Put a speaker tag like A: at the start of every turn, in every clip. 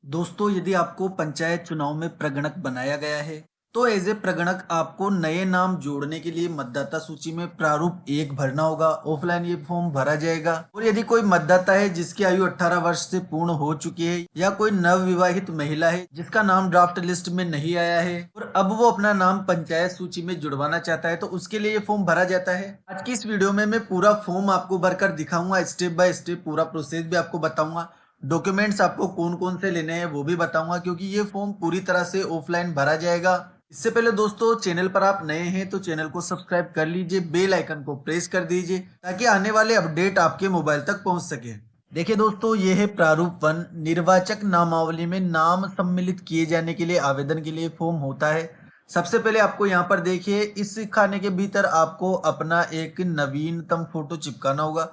A: दोस्तों, यदि आपको पंचायत चुनाव में प्रगणक बनाया गया है तो एज ए प्रगणक आपको नए नाम जोड़ने के लिए मतदाता सूची में प्रारूप 1 भरना होगा। ऑफलाइन ये फॉर्म भरा जाएगा। और यदि कोई मतदाता है जिसकी आयु 18 वर्ष से पूर्ण हो चुकी है या कोई नवविवाहित महिला है जिसका नाम ड्राफ्ट लिस्ट में नहीं आया है और अब वो अपना नाम पंचायत सूची में जुड़वाना चाहता है तो उसके लिए ये फॉर्म भरा जाता है। आज की इस वीडियो में मैं पूरा फॉर्म आपको भरकर दिखाऊंगा, स्टेप बाय स्टेप पूरा प्रोसेस भी आपको बताऊंगा। डॉक्यूमेंट्स आपको कौन कौन से लेने हैं वो भी बताऊंगा, क्योंकि ये फॉर्म पूरी तरह से ऑफलाइन भरा जाएगा। इससे पहले दोस्तों, चैनल पर आप नए हैं तो चैनल को सब्सक्राइब कर लीजिए, बेल आइकन को प्रेस कर दीजिए ताकि आने वाले अपडेट आपके मोबाइल तक पहुंच सके। देखिए दोस्तों, ये है प्रारूप 1। निर्वाचक नामावली में नाम सम्मिलित किए जाने के लिए आवेदन के लिए फॉर्म होता है। सबसे पहले आपको यहाँ पर देखिए, इस खाने के भीतर आपको अपना एक नवीनतम फोटो चिपकाना होगा।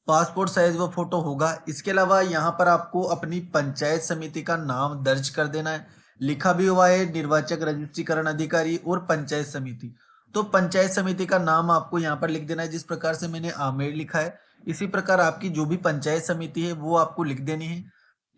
A: पासपोर्ट साइज वो फोटो होगा। इसके अलावा यहाँ पर आपको अपनी पंचायत समिति का नाम दर्ज कर देना है। लिखा भी हुआ है निर्वाचक रजिस्ट्रीकरण अधिकारी और पंचायत समिति। तो पंचायत समिति का नाम आपको यहाँ पर लिख देना है। जिस प्रकार से मैंने आमेर लिखा है इसी प्रकार आपकी जो भी पंचायत समिति है वो आपको लिख देनी है।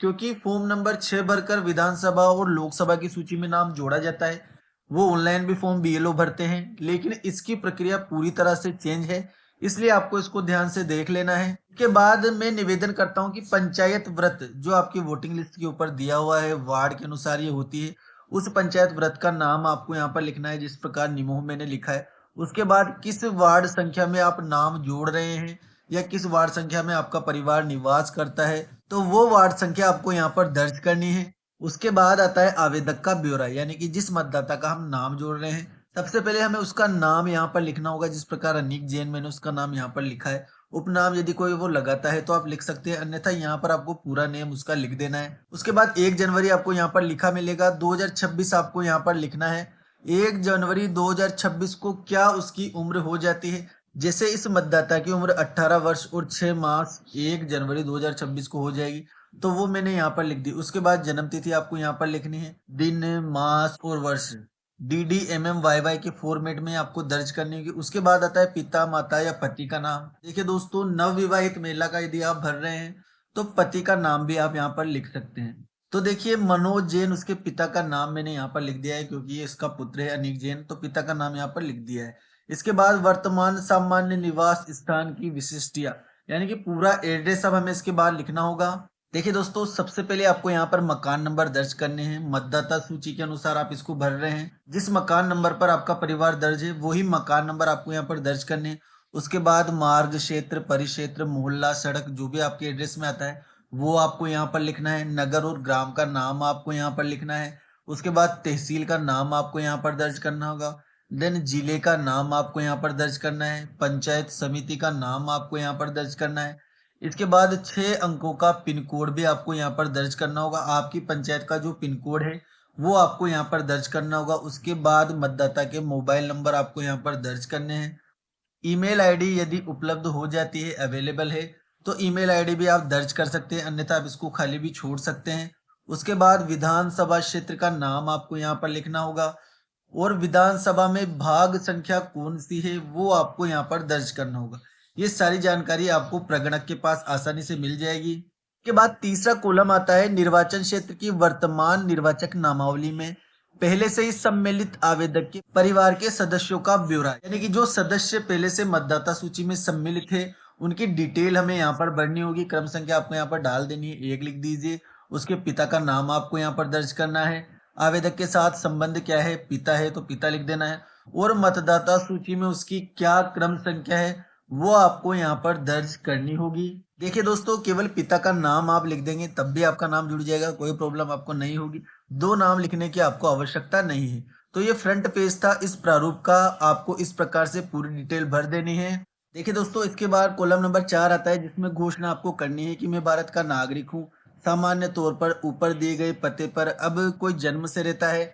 A: क्योंकि फॉर्म नंबर 6 भरकर विधानसभा और लोकसभा की सूची में नाम जोड़ा जाता है। वो ऑनलाइन भी फॉर्म बीएलओ भरते हैं, लेकिन इसकी प्रक्रिया पूरी तरह से चेंज है, इसलिए आपको इसको ध्यान से देख लेना है। इसके बाद मैं निवेदन करता हूं कि पंचायत व्रत जो आपकी वोटिंग लिस्ट के ऊपर दिया हुआ है, वार्ड के अनुसार ये होती है, उस पंचायत व्रत का नाम आपको यहाँ पर लिखना है जिस प्रकार निमोह मैंने लिखा है। उसके बाद किस वार्ड संख्या में आप नाम जोड़ रहे हैं या किस वार्ड संख्या में आपका परिवार निवास करता है तो वो वार्ड संख्या आपको यहाँ पर दर्ज करनी है। उसके बाद आता है आवेदक का ब्यौरा, यानी कि जिस मतदाता का हम नाम जोड़ रहे हैं सबसे पहले हमें उसका नाम यहाँ पर लिखना होगा। जिस प्रकार अनिक जैन मैंने उसका नाम यहाँ पर लिखा है। उपनाम यदि कोई वो लगाता है तो आप लिख सकते हैं, अन्यथा यहाँ पर आपको पूरा नेम उसका लिख देना है। उसके बाद 1 जनवरी आपको यहाँ पर लिखा मिलेगा। 2026 आपको यहाँ पर लिखना है। 1 जनवरी 2026 को क्या उसकी उम्र हो जाती है। जैसे इस मतदाता की उम्र 18 वर्ष और 6 मास 1 जनवरी 2026 को हो जाएगी तो वो मैंने यहाँ पर लिख दी। उसके बाद जन्म तिथि आपको यहाँ पर लिखनी है, दिन मास और वर्ष DDMMYY के फॉर्मेट में आपको दर्ज करनी होगी। उसके बाद आता है पिता माता या पति का नाम। देखिए दोस्तों, नवविवाहित महिला का यदि आप भर रहे हैं तो पति का नाम भी आप यहाँ पर लिख सकते हैं। तो देखिए, मनोज जैन उसके पिता का नाम मैंने यहाँ पर लिख दिया है, क्योंकि ये इसका पुत्र है अनिक जैन, तो पिता का नाम यहाँ पर लिख दिया है। इसके बाद वर्तमान सामान्य निवास स्थान की विशिष्टिया, यानी कि पूरा एड्रेस अब हमें इसके बाद लिखना होगा। देखिए दोस्तों, सबसे पहले आपको यहाँ पर मकान नंबर दर्ज करने हैं। मतदाता सूची के अनुसार आप इसको भर रहे हैं। जिस मकान नंबर पर आपका परिवार दर्ज है वही मकान नंबर आपको यहाँ पर दर्ज करने हैं। उसके बाद मार्ग, क्षेत्र, परिक्षेत्र, मोहल्ला, सड़क जो भी आपके एड्रेस में आता है वो आपको यहाँ पर लिखना है। नगर और ग्राम का नाम आपको यहाँ पर लिखना है। उसके बाद तहसील का नाम आपको यहाँ पर दर्ज करना होगा। देन जिले का नाम आपको यहाँ पर दर्ज करना है। पंचायत समिति का नाम आपको यहाँ पर दर्ज करना है। इसके बाद 6 अंकों का पिन कोड भी आपको यहाँ पर दर्ज करना होगा। आपकी पंचायत का जो पिन कोड है वो आपको यहाँ पर दर्ज करना होगा। उसके बाद मतदाता के मोबाइल नंबर आपको यहाँ पर दर्ज करने हैं। ईमेल आईडी यदि उपलब्ध हो जाती है, अवेलेबल है, तो ईमेल आईडी भी आप दर्ज कर सकते हैं, अन्यथा आप इसको खाली भी छोड़ सकते हैं। उसके बाद विधानसभा क्षेत्र का नाम आपको यहाँ पर लिखना होगा और विधानसभा में भाग संख्या कौन सी है वो आपको यहाँ पर दर्ज करना होगा। ये सारी जानकारी आपको प्रगणक के पास आसानी से मिल जाएगी। के बाद तीसरा कॉलम आता है निर्वाचन क्षेत्र की वर्तमान निर्वाचक नामावली में पहले से ही सम्मिलित आवेदक के परिवार के सदस्यों का ब्यौरा, यानी कि जो सदस्य पहले से मतदाता सूची में सम्मिलित है उनकी डिटेल हमें यहाँ पर भरनी होगी। क्रम संख्या आपको यहाँ पर डाल देनी है, 1 लिख दीजिए। उसके पिता का नाम आपको यहाँ पर दर्ज करना है। आवेदक के साथ संबंध क्या है, पिता है तो पिता लिख देना है। और मतदाता सूची में उसकी क्या क्रम संख्या है वो आपको यहाँ पर दर्ज करनी होगी। देखिए दोस्तों, केवल पिता का नाम आप लिख देंगे तब भी आपका नाम जुड़ जाएगा, कोई प्रॉब्लम आपको नहीं होगी। 2 नाम लिखने की आपको आवश्यकता नहीं है। तो ये फ्रंट पेज था इस प्रारूप का। आपको इस प्रकार से पूरी डिटेल भर देनी है। देखिए दोस्तों, इसके बाद कॉलम नंबर 4 आता है जिसमें घोषणा आपको करनी है कि मैं भारत का नागरिक हूँ। सामान्य तौर पर ऊपर दिए गए पते पर, अब कोई जन्म से रहता है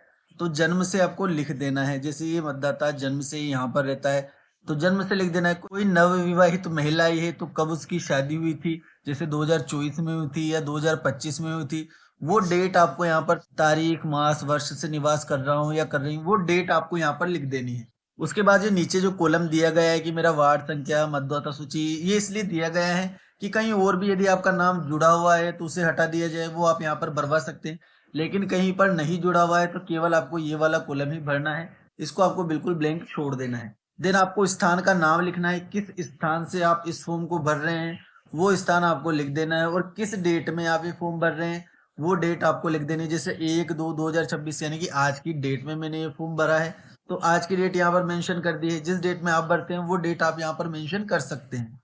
A: तो जन्म से आपको लिख देना है। जैसे ये मतदाता जन्म से ही यहाँ पर रहता है तो जन्म से लिख देना है। कोई नवविवाहित महिला है तो कब उसकी शादी हुई थी, जैसे 2024 में हुई थी या 2025 में हुई थी, वो डेट आपको यहाँ पर, तारीख, मास, वर्ष से निवास कर रहा हूँ या कर रही हूँ, वो डेट आपको यहाँ पर लिख देनी है। उसके बाद ये नीचे जो कॉलम दिया गया है कि मेरा वार्ड संख्या, मतदाता सूची, ये इसलिए दिया गया है कि कहीं और भी यदि आपका नाम जुड़ा हुआ है तो उसे हटा दिया जाए, वो आप यहाँ पर भरवा सकते हैं। लेकिन कहीं पर नहीं जुड़ा हुआ है तो केवल आपको ये वाला कॉलम ही भरना है, इसको आपको बिल्कुल ब्लैंक छोड़ देना है। देन आपको स्थान का नाम लिखना है, किस स्थान से आप इस फॉर्म को भर रहे हैं वो स्थान आपको लिख देना है, और किस डेट में आप ये फॉर्म भर रहे हैं वो डेट आपको लिख देनी है। जैसे 1/2/2026 यानी कि आज की डेट में मैंने ये फॉर्म भरा है, तो आज की डेट यहाँ पर मेंशन कर दी है। जिस डेट में आप भरते हैं वो डेट आप यहाँ पर मेंशन कर सकते हैं।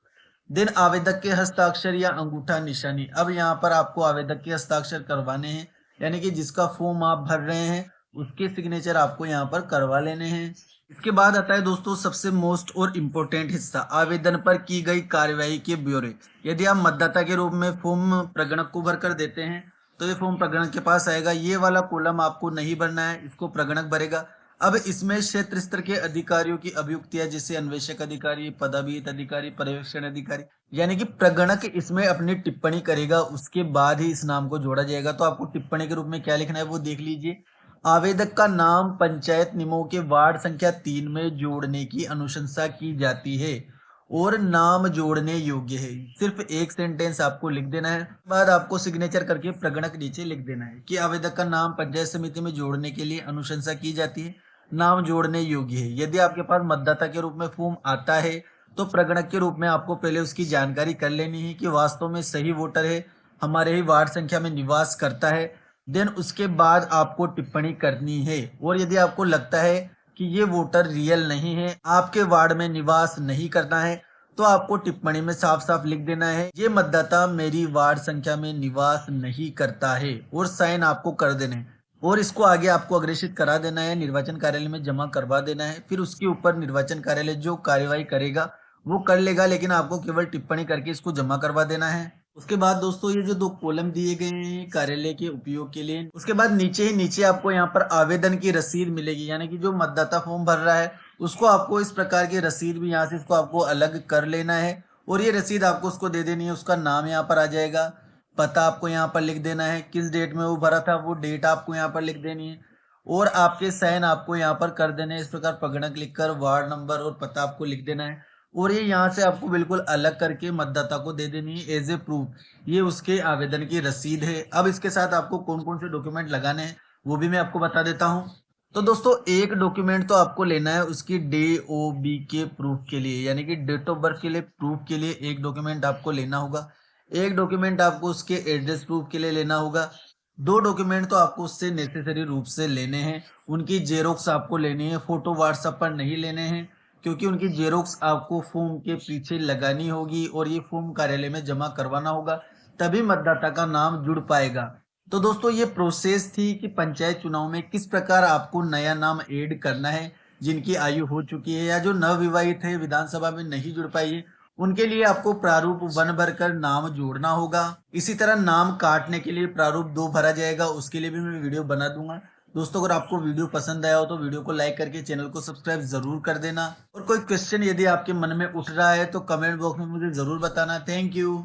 A: देन आवेदक के हस्ताक्षर या अंगूठा निशानी, अब यहाँ पर आपको आवेदक के हस्ताक्षर करवाने हैं, यानी कि जिसका फॉर्म आप भर रहे हैं उसके सिग्नेचर आपको यहाँ पर करवा लेने हैं। इसके बाद आता है दोस्तों सबसे मोस्ट और इम्पोर्टेंट हिस्सा, आवेदन पर की गई कार्यवाही के ब्यौरे। यदि आप मतदाता के रूप में फॉर्म प्रगणक को भरकर देते हैं तो ये फॉर्म प्रगणक के पास आएगा। ये वाला कॉलम आपको नहीं भरना है, इसको प्रगणक भरेगा। अब इसमें क्षेत्र स्तर के अधिकारियों की अभियुक्तियां, जैसे अन्वेषक अधिकारी, पदाभिहित अधिकारी, पर्यवेक्षण अधिकारी, यानी कि प्रगणक इसमें अपनी टिप्पणी करेगा, उसके बाद ही इस नाम को जोड़ा जाएगा। तो आपको टिप्पणी के रूप में क्या लिखना है वो देख लीजिए। आवेदक का नाम पंचायत नियमों के वार्ड संख्या 3 में जोड़ने की अनुशंसा की जाती है और नाम जोड़ने योग्य है। सिर्फ एक सेंटेंस आपको लिख देना है, बाद आपको सिग्नेचर करके प्रगणक नीचे लिख देना है कि आवेदक का नाम पंचायत समिति में जोड़ने के लिए अनुशंसा की जाती है, नाम जोड़ने योग्य है। यदि आपके पास मतदाता के रूप में फॉर्म आता है तो प्रगणक के रूप में आपको पहले उसकी जानकारी कर लेनी है कि वास्तव में सही वोटर है, हमारे ही वार्ड संख्या में निवास करता है। देन उसके बाद आपको टिप्पणी करनी है, और यदि आपको लगता है कि ये वोटर रियल नहीं है, आपके वार्ड में निवास नहीं करना है, तो आपको टिप्पणी में साफ साफ लिख देना है ये मतदाता मेरी वार्ड संख्या में निवास नहीं करता है, और साइन आपको कर देना है। और इसको आगे आपको अग्रेषित करा देना है, निर्वाचन कार्यालय में जमा करवा देना है। फिर उसके ऊपर निर्वाचन कार्यालय जो कार्यवाही करेगा वो कर लेगा, लेकिन आपको केवल टिप्पणी करके इसको जमा करवा देना है। उसके बाद दोस्तों ये जो 2 कॉलम दिए गए हैं कार्यालय के उपयोग के लिए, उसके बाद नीचे ही नीचे आपको यहाँ पर आवेदन की रसीद मिलेगी, यानी कि जो मतदाता फॉर्म भर रहा है उसको आपको इस प्रकार की रसीद भी यहाँ से इसको आपको अलग कर लेना है, और ये रसीद आपको उसको दे देनी है। उसका नाम यहाँ पर आ जाएगा, पता आपको यहाँ पर लिख देना है, किस डेट में वो भरा था वो डेट आपको यहाँ पर लिख देनी है, और आपके साइन आपको यहाँ पर कर देने हैं। इस प्रकार प्रगणक लिखकर वार्ड नंबर और पता आपको लिख देना है, और ये यहाँ से आपको बिल्कुल अलग करके मतदाता को दे देनी है एज ए प्रूफ। ये उसके आवेदन की रसीद है। अब इसके साथ आपको कौन कौन से डॉक्यूमेंट लगाने हैं वो भी मैं आपको बता देता हूँ। तो दोस्तों एक डॉक्यूमेंट तो आपको लेना है उसकी DOB के प्रूफ के लिए, यानी कि डेट ऑफ बर्थ के लिए प्रूफ के लिए एक डॉक्यूमेंट आपको लेना होगा। एक डॉक्यूमेंट आपको उसके एड्रेस प्रूफ के लिए लेना होगा। 2 डॉक्यूमेंट तो आपको उससे नेसेसरी रूप से लेने हैं, उनकी जेरोक्स आपको लेनी है, फोटो व्हाट्सएप पर नहीं लेने हैं, क्योंकि उनकी जेरोक्स आपको फॉर्म के पीछे लगानी होगी और ये फॉर्म कार्यालय में जमा करवाना होगा, तभी मतदाता का नाम जुड़ पाएगा। तो दोस्तों ये प्रोसेस थी कि पंचायत चुनाव में किस प्रकार आपको नया नाम ऐड करना है। जिनकी आयु हो चुकी है या जो नवविवाहित है, विधानसभा में नहीं जुड़ पाई है, उनके लिए आपको प्रारूप 1 भरकर नाम जोड़ना होगा। इसी तरह नाम काटने के लिए प्रारूप 2 भरा जाएगा, उसके लिए भी मैं वीडियो बना दूंगा। दोस्तों अगर आपको वीडियो पसंद आया हो तो वीडियो को लाइक करके चैनल को सब्सक्राइब जरूर कर देना, और कोई क्वेश्चन यदि आपके मन में उठ रहा है तो कमेंट बॉक्स में मुझे जरूर बताना। Thank you.